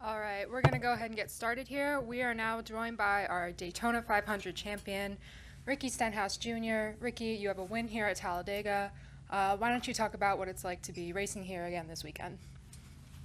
All right, we're going to go ahead and get started here. We are now joined by our Daytona 500 champion, Ricky Stenhouse Jr. Ricky, you have a win here at Talladega. Why don't you talk about what it's like to be racing here again this weekend?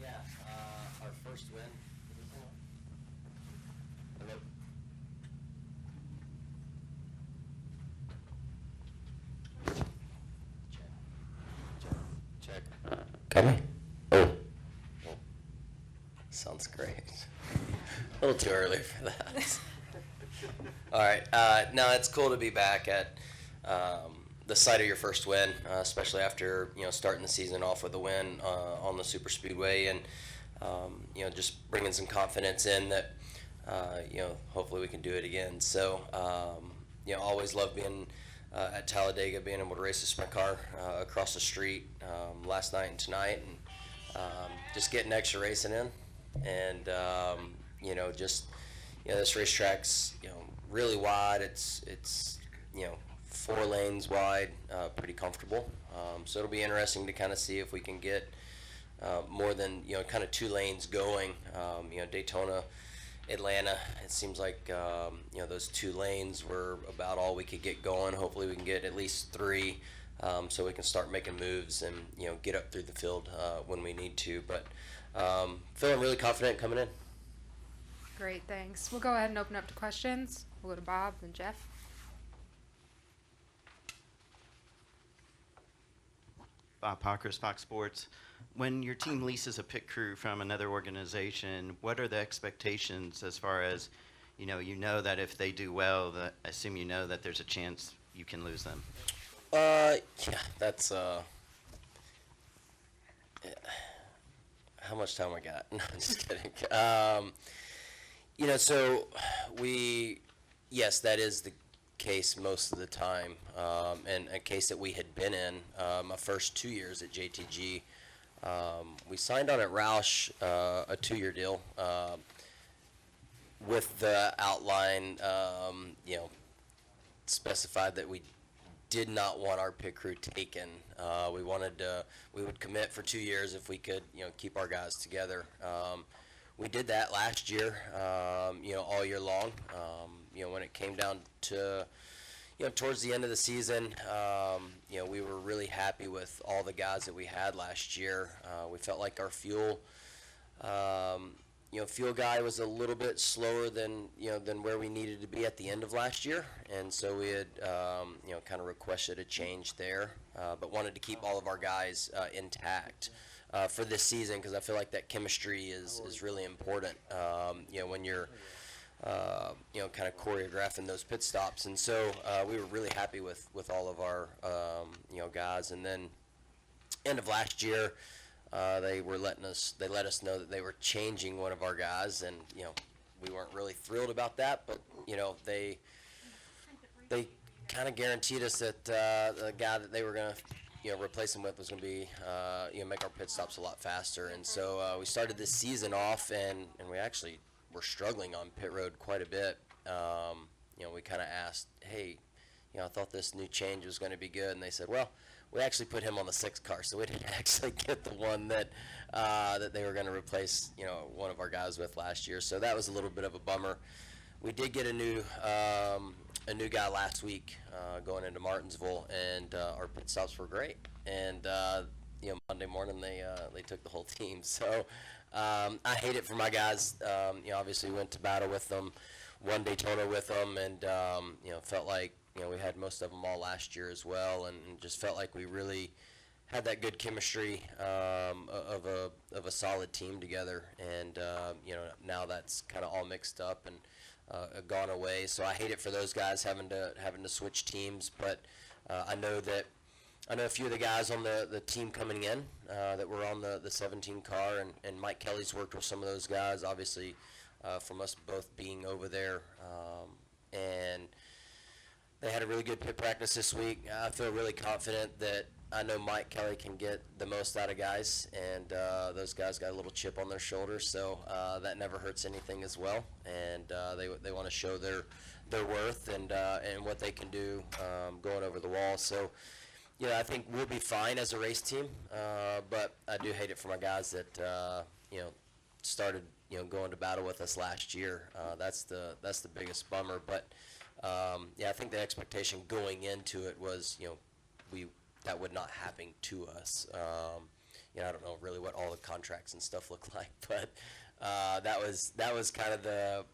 Yeah, our first win. Hello. Check. Coming? Oh. Sounds great. A little too early for that. All right. No, it's cool to be back at the site of your first win, especially after starting the season off with a win on the Superspeedway, and just bringing some confidence in that hopefully we can do it again. So always love being at Talladega, being able to race a sprint car across the street last night and tonight, and just getting extra racing in, and this racetrack's really wide. It's 4 lanes wide, pretty comfortable. So it'll be interesting to kind of see if we can get more than kind of 2 lanes going. Daytona, Atlanta, it seems like those 2 lanes were about all we could get going. Hopefully we can get at least 3, so we can start making moves and get up through the field when we need to. But feeling really confident coming in. Great, thanks. We'll go ahead and open up to questions. We'll go to Bob, then Jeff. Bob Pockers, Fox Sports. When your team leases a pit crew from another organization, what are the expectations as far as, you know that if they do well, that I assume you know that there's a chance you can lose them? Yeah, that's how much time we got? No, I'm just kidding. So yes, that is the case most of the time, and a case that we had been in my first 2 years at JTG. We signed on at Roush a 2-year deal with the outline, specified that we did not want our pit crew taken. We would commit for 2 years if we could, keep our guys together. We did that last year, all year long. When it came down to, towards the end of the season, we were really happy with all the guys that we had last year. We felt like our fuel guy was a little bit slower than where we needed to be at the end of last year, and so we had kind of requested a change there, but wanted to keep all of our guys intact for this season, because I feel like that chemistry is really important when you're kind of choreographing those pit stops. And so we were really happy with all of our guys. And then end of last year, they let us know that they were changing one of our guys, and we weren't really thrilled about that, but they kind of guaranteed us that the guy that they were going to replace him with was going to be make our pit stops a lot faster. And so we started this season off, and we actually were struggling on pit road quite a bit. We kind of asked, hey, I thought this new change was going to be good, and they said, well, we actually put him on the 6th car, so we didn't actually get the one that they were going to replace one of our guys with last year. So that was a little bit of a bummer. We did get a new guy last week going into Martinsville, and our pit stops were great. And Monday morning they took the whole team. So I hate it for my guys. Obviously went to battle with them, won Daytona with them, and felt like we had most of them all last year as well, and just felt like we really had that good chemistry of a solid team together. And now that's kind of all mixed up and gone away. So I hate it for those guys having to switch teams, but I know a few of the guys on the team coming in that were on the 17 car, and Mike Kelly's worked with some of those guys, obviously, from us both being over there. And they had a really good pit practice this week. I feel really confident that I know Mike Kelly can get the most out of guys, and those guys got a little chip on their shoulder, so that never hurts anything as well. And they want to show their worth and what they can do going over the wall. So I think we'll be fine as a race team, but I do hate it for my guys that started, going to battle with us last year. That's the biggest bummer. But yeah, I think the expectation going into it was, that would not happen to us. I don't know really what all the contracts and stuff look like, but that was kind of the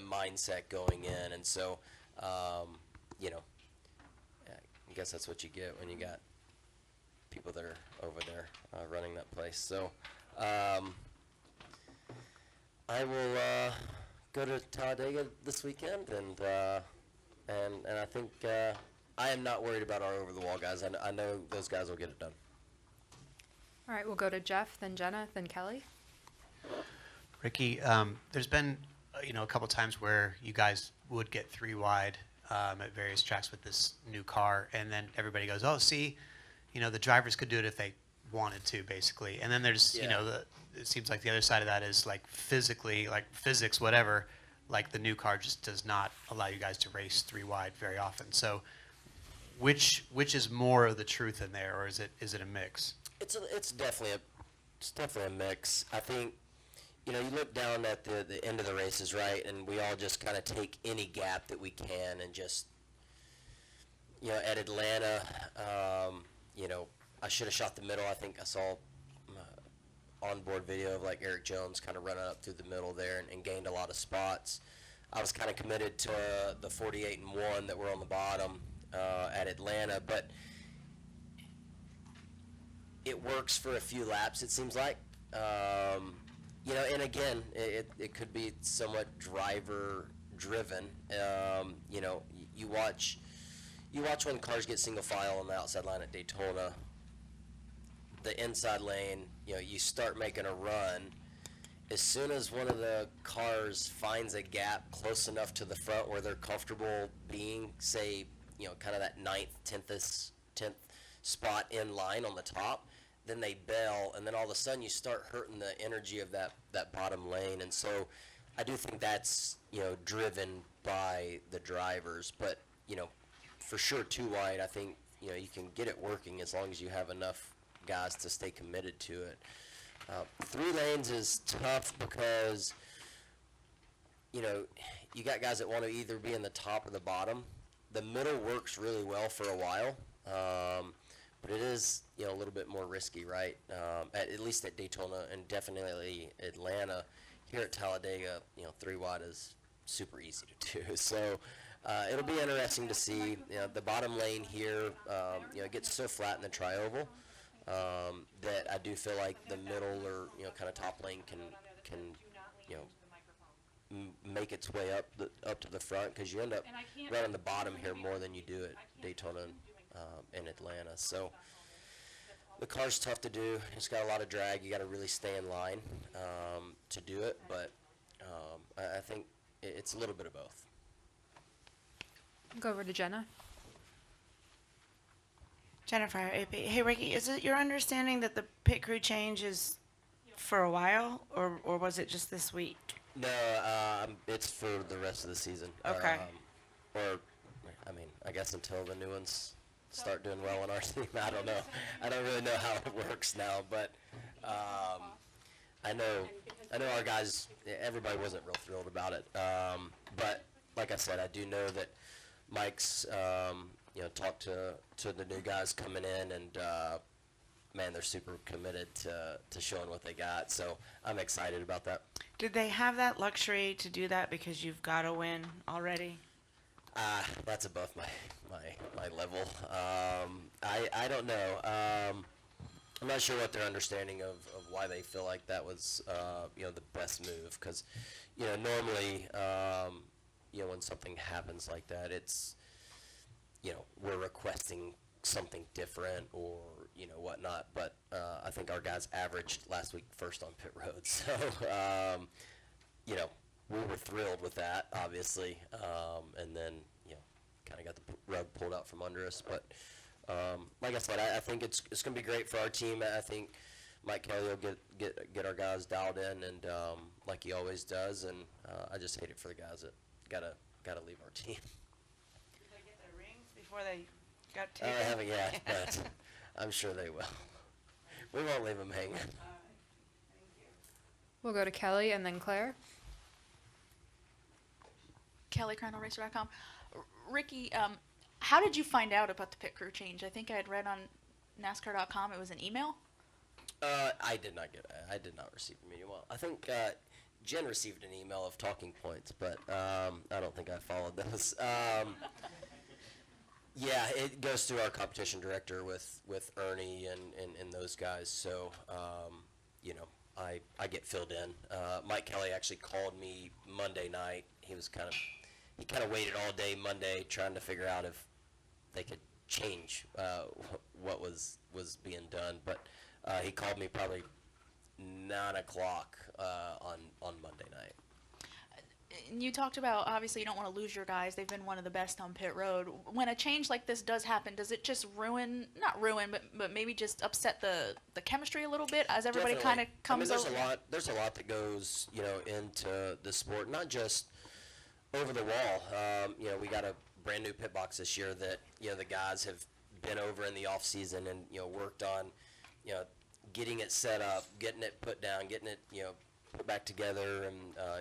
mindset going in, and so I guess that's what you get when you got people that are over there running that place. So I will go to Talladega this weekend, and I think I am not worried about our over-the-wall guys. I know those guys will get it done. All right, we'll go to Jeff, then Jenna, then Kelly. Ricky, there's been a couple times where you guys would get 3 wide at various tracks with this new car, and then everybody goes, "Oh, see, the drivers could do it if they wanted to," basically. And then there's it seems like the other side of that is like physically, like physics, whatever. Like the new car just does not allow you guys to race 3 wide very often. So, which is more of the truth in there, or is it a mix? It's definitely a mix. I think you look down at the end of the races, right, and we all just kind of take any gap that we can, and just at Atlanta, I should have shot the middle. I think I saw onboard video of like Eric Jones kind of running up through the middle there and gained a lot of spots. I was kind of committed to the 48 and 1 that were on the bottom at Atlanta, but it works for a few laps, it seems like. And again, it could be somewhat driver driven. You watch when cars get single file on the outside line at Daytona, the inside lane, you start making a run. As soon as one of the cars finds a gap close enough to the front where they're comfortable being, say, kind of that 9th, 10th spot in line on the top, then they bail, and then all of a sudden you start hurting the energy of that bottom lane. And so I do think that's, driven by the drivers. But, for sure 2 wide, I think, you can get it working as long as you have enough guys to stay committed to it. 3 lanes is tough because, you got guys that want to either be in the top or the bottom. The middle works really well for a while, but it is, a little bit more risky, right? At least at Daytona and definitely Atlanta. Here at Talladega, 3 wide is super easy to do. So it'll be interesting to see. The bottom lane here, it gets so flat in the tri-oval that I do feel like the middle or kind of top lane can make its way up to the front, because you end up running the bottom here more than you do at Daytona and Atlanta. So the car's tough to do. It's got a lot of drag. You got to really stay in line to do it, but I think it's a little bit of both. Go over to Jenna. Jennifer, AP. Hey, Ricky, is it your understanding that the pit crew change is for a while, or was it just this week? No, it's for the rest of the season. Okay. I guess until the new ones start doing well on our team. I don't know. I don't really know how it works now, but I know our guys. Everybody wasn't real thrilled about it. But like I said, I do know that Mike's talked to the new guys coming in, and man, they're super committed to showing what they got. So I'm excited about that. Did they have that luxury to do that because you've got to win already? That's above my level. I don't know. I'm not sure what their understanding of why they feel like that was the best move, because normally when something happens like that, it's we're requesting something different or whatnot. But I think our guys averaged last week first on pit road, so we were thrilled with that, obviously, and then kind of got the rug pulled out from under us. But like I said, I think it's going to be great for our team. I think Mike Kelly will get our guys dialed in, and like he always does. And I just hate it for the guys that gotta leave our team. Did they get their rings before they got I taken? haven't yet, but I'm sure they will. We won't leave them hanging. We'll go to Kelly and then Claire. Kelly, CrandallRacer.com. Ricky, how did you find out about the pit crew change? I think I had read on NASCAR.com it was an email. I did not receive an email. I think Jen received an email of talking points, but I don't think I followed those. Yeah, it goes through our competition director with Ernie and those guys. So, you know, I get filled in. Mike Kelly actually called me Monday night. He kind of waited all day Monday trying to figure out if they could change what was being done. But he called me probably 9 o'clock on Monday night. And you talked about, obviously, you don't want to lose your guys. They've been one of the best on pit road. When a change like this does happen, does it just not ruin, but maybe just upset the chemistry a little bit as everybody kind of comes over? There's a lot that goes, you know, into the sport, not just over the wall. You know, we got a brand new pit box this year that, you know, the guys have been over in the off season and, you know, worked on, you know, getting it set up, getting it put down, getting it, you know, put back together, and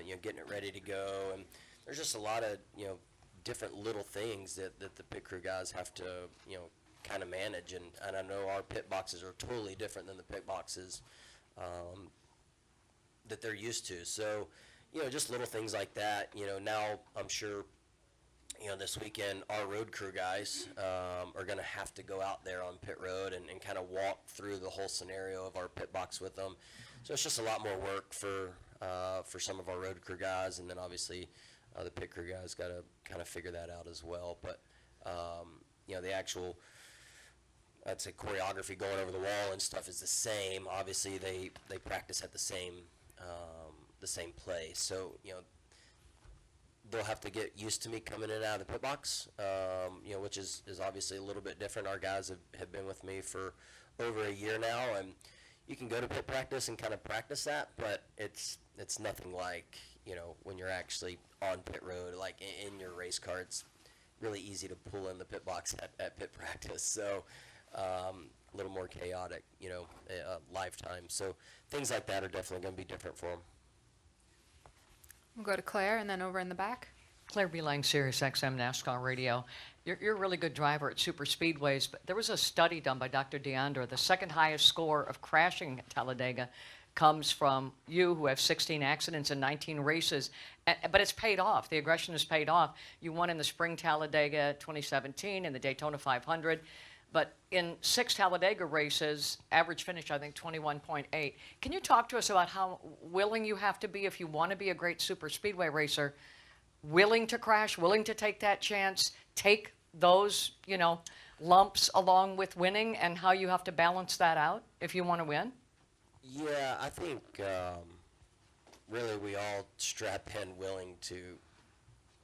you know, getting it ready to go. And there's just a lot of, you know, different little things that the pit crew guys have to, you know, kind of manage. And I know our pit boxes are totally different than the pit boxes that they're used to. So, you know, just little things like that. You know, now I'm sure, you know, this weekend our road crew guys are going to have to go out there on pit road and kind of walk through the whole scenario of our pit box with them. So it's just a lot more work for some of our road crew guys, and then obviously the pit crew guys got to kind of figure that out as well. But you know, the actual, I'd say, choreography going over the wall and stuff is the same. Obviously, they practice at the same place. So, you know, they'll have to get used to me coming in and out of the pit box, you know, which is obviously a little bit different. Our guys have been with me for over a year now, and you can go to pit practice and kind of practice that, but it's nothing like, you know, when you're actually on pit road, like in your race car. It's really easy to pull in the pit box at pit practice. So a little more chaotic, you know, lifetime. So things like that are definitely going to be different for them. We'll go to Claire and then over in the back. Claire B. Lang, Sirius XM NASCAR Radio. You're a really good driver at super speedways, but there was a study done by Dr. DeAndre. The second highest score of crashing at Talladega comes from you, who have 16 accidents in 19 races. But it's paid off. The aggression has paid off. You won in the Spring Talladega 2017 and the Daytona 500. But in 6 Talladega races, average finish, I think, 21.8. Can you talk to us about how willing you have to be if you want to be a great super speedway racer, willing to crash, willing to take that chance, take those, you know, lumps along with winning, and how you have to balance that out if you want to win? Yeah, I think really we all strap in willing to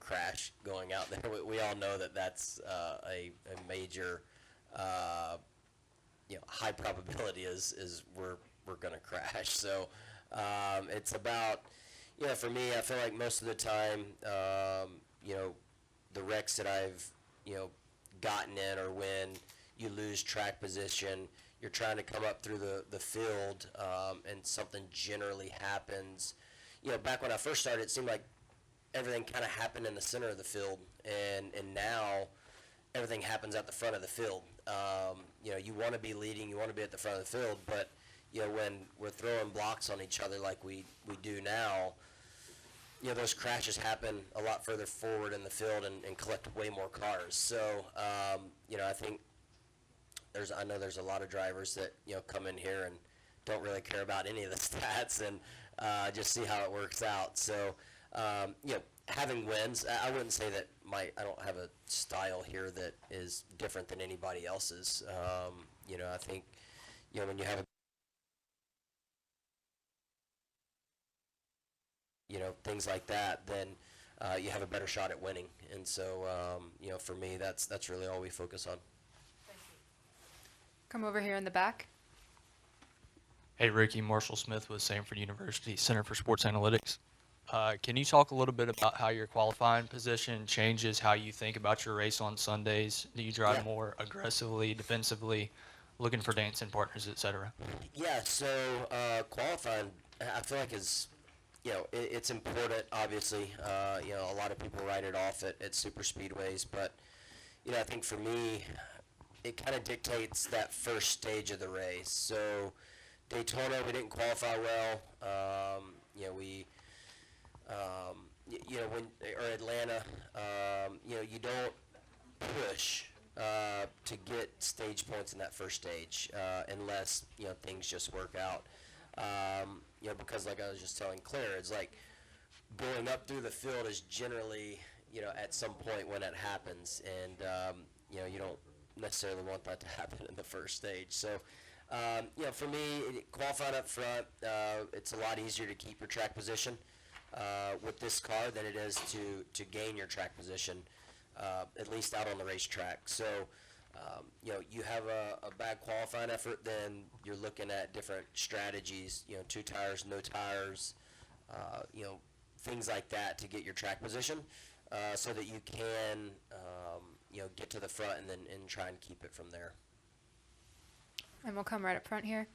crash going out there. We all know that that's a major, you know, high probability is we're going to crash. So it's about, you know, for me, I feel like most of the time, you know, the wrecks that I've, you know, gotten in, or when you lose track position, you're trying to come up through the field, and something generally happens. You know, back when I first started, it seemed like everything kind of happened in the center of the field, and now everything happens at the front of the field. You know, you want to be leading, you want to be at the front of the field, but, you know, when we're throwing blocks on each other like we do now, you know, those crashes happen a lot further forward in the field and collect way more cars. So, you know, I think I know there's a lot of drivers that, you know, come in here and don't really care about any of the stats and just see how it works out. So, you know, having wins, I wouldn't say that I don't have a style here that is different than anybody else's. You know, I think, you know, when you have you know, things like that, then you have a better shot at winning. And so, you know, for me, that's really all we focus on. Come over here in the back. Hey, Ricky, Marshall Smith with Samford University Center for Sports Analytics. Can you talk a little bit about how your qualifying position changes how you think about your race on Sundays? Do you drive more aggressively, defensively, looking for dancing partners, et cetera? Yeah, so qualifying I feel like is, it's important, obviously. A lot of people write it off at super speedways, but, I think for me, it kind of dictates that first stage of the race. So Daytona, we didn't qualify well. Or Atlanta, you don't push to get stage points in that first stage unless things just work out. Because like I was just telling Claire, it's like going up through the field is generally at some point when it happens, and you don't necessarily want that to happen in the first stage. So for me, qualifying up front, it's a lot easier to keep your track position with this car than it is to gain your track position, at least out on the racetrack. So, you have a bad qualifying effort, then you're looking at different strategies, 2 tires, no tires, things like that to get your track position, so that you can, get to the front and try and keep it from there. And we'll come right up front here.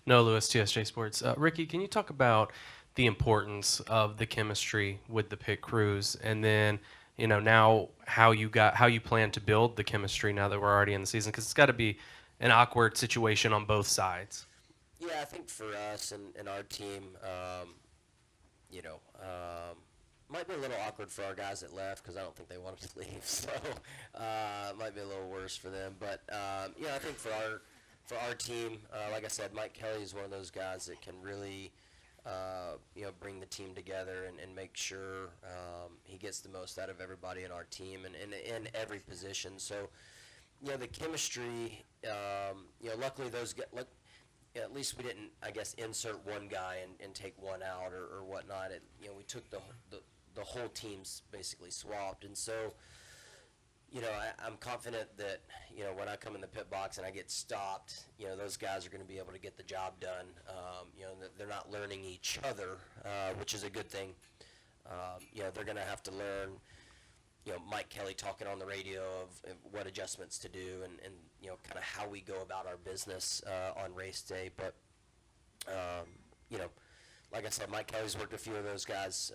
Noah Lewis, TSJ Sports. Ricky, can you talk about the importance of the chemistry with the pit crews, and then now how you plan to build the chemistry now that we're already in the season, because it's got to be an awkward situation on both sides. Yeah, I think for us and our team, might be a little awkward for our guys that left because I don't think they wanted to leave. So it might be a little worse for them. But I think for our team, like I said, Mike Kelly is one of those guys that can really bring the team together and make sure he gets the most out of everybody in our team and in every position. So the chemistry, luckily those guys, at least we didn't, I guess, insert one guy and take one out or whatnot. We took the whole team's basically swapped, and so I'm confident that when I come in the pit box and I get stopped, those guys are going to be able to get the job done. They're not learning each other, which is a good thing. They're going to have to learn Mike Kelly talking on the radio of what adjustments to do and kind of how we go about our business on race day. But, like I said, Mike Kelly's worked a few of those guys.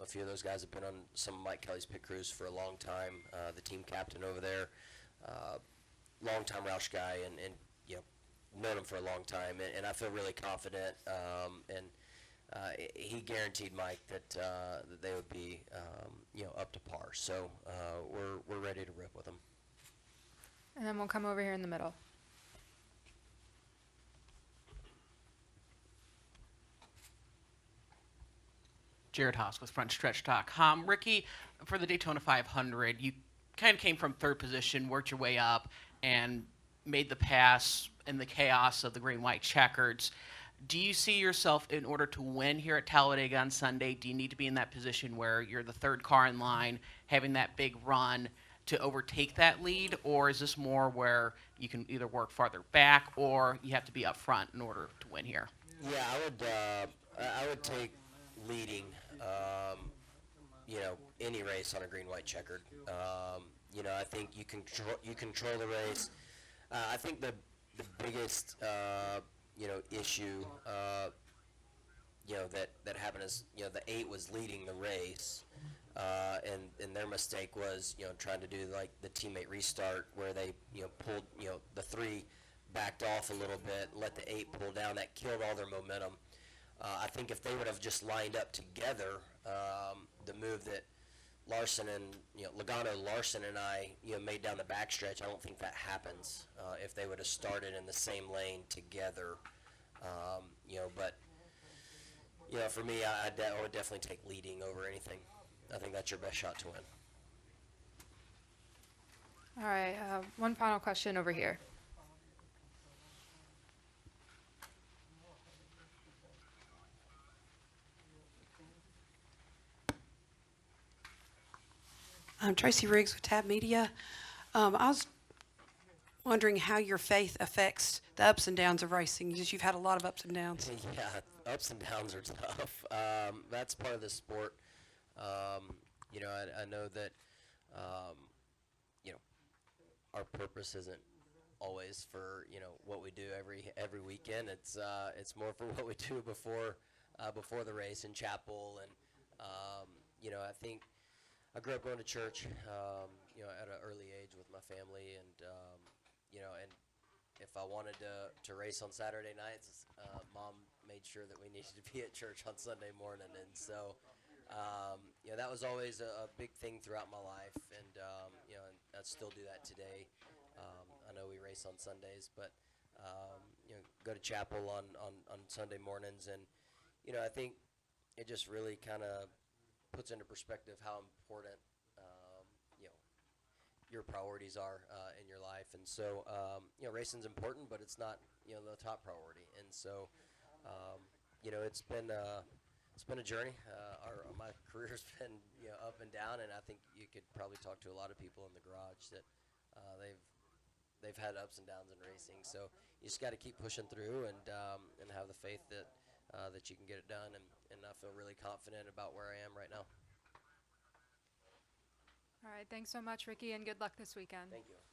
A few of those guys have been on some of Mike Kelly's pit crews for a long time. The team captain over there, long-time Roush guy, and known him for a long time. And I feel really confident. He guaranteed Mike that they would be, up to par. So we're ready to rip with them. And then we'll come over here in the middle. Jared Haas with Front Stretch Talk. Ricky, for the Daytona 500, you kind of came from third position, worked your way up, and made the pass in the chaos of the green-white checkers. Do you see yourself, in order to win here at Talladega on Sunday, do you need to be in that position where you're the third car in line, having that big run to overtake that lead, or is this more where you can either work farther back or you have to be up front in order to win here? Yeah, I would take leading, any race on a green-white checkered. I think you control the race. I think the biggest issue that happened is the 8 was leading the race, and their mistake was trying to do like the teammate restart where they pulled the 3 backed off a little bit, let the 8 pull down. That killed all their momentum. I think if they would have just lined up together, the move that Larson and Logano, Larson and I made down the backstretch, I don't think that happens if they would have started in the same lane together. But for me, I would definitely take leading over anything. I think that's your best shot to win. All right, one final question over here. I'm Tracy Riggs with Tab Media. I was wondering how your faith affects the ups and downs of racing. Just you've had a lot of ups and downs. Yeah, ups and downs are tough. That's part of the sport. I know that our purpose isn't always for what we do every weekend. It's more for what we do before the race in chapel, and I think I grew up going to church, at an early age with my family, and and if I wanted to race on Saturday nights, Mom made sure that we needed to be at church on Sunday morning, and so that was always a big thing throughout my life, and and I still do that today. I know we race on Sundays, but go to chapel on Sunday mornings, and I think it just really kind of puts into perspective how important your priorities are in your life, and so racing's important, but it's not the top priority, and so it's been a journey. My career's been up and down, and I think you could probably talk to a lot of people in the garage that they've had ups and downs in racing. So you just got to keep pushing through and have the faith that you can get it done. And I feel really confident about where I am right now. All right, thanks so much, Ricky, and good luck this weekend. Thank you.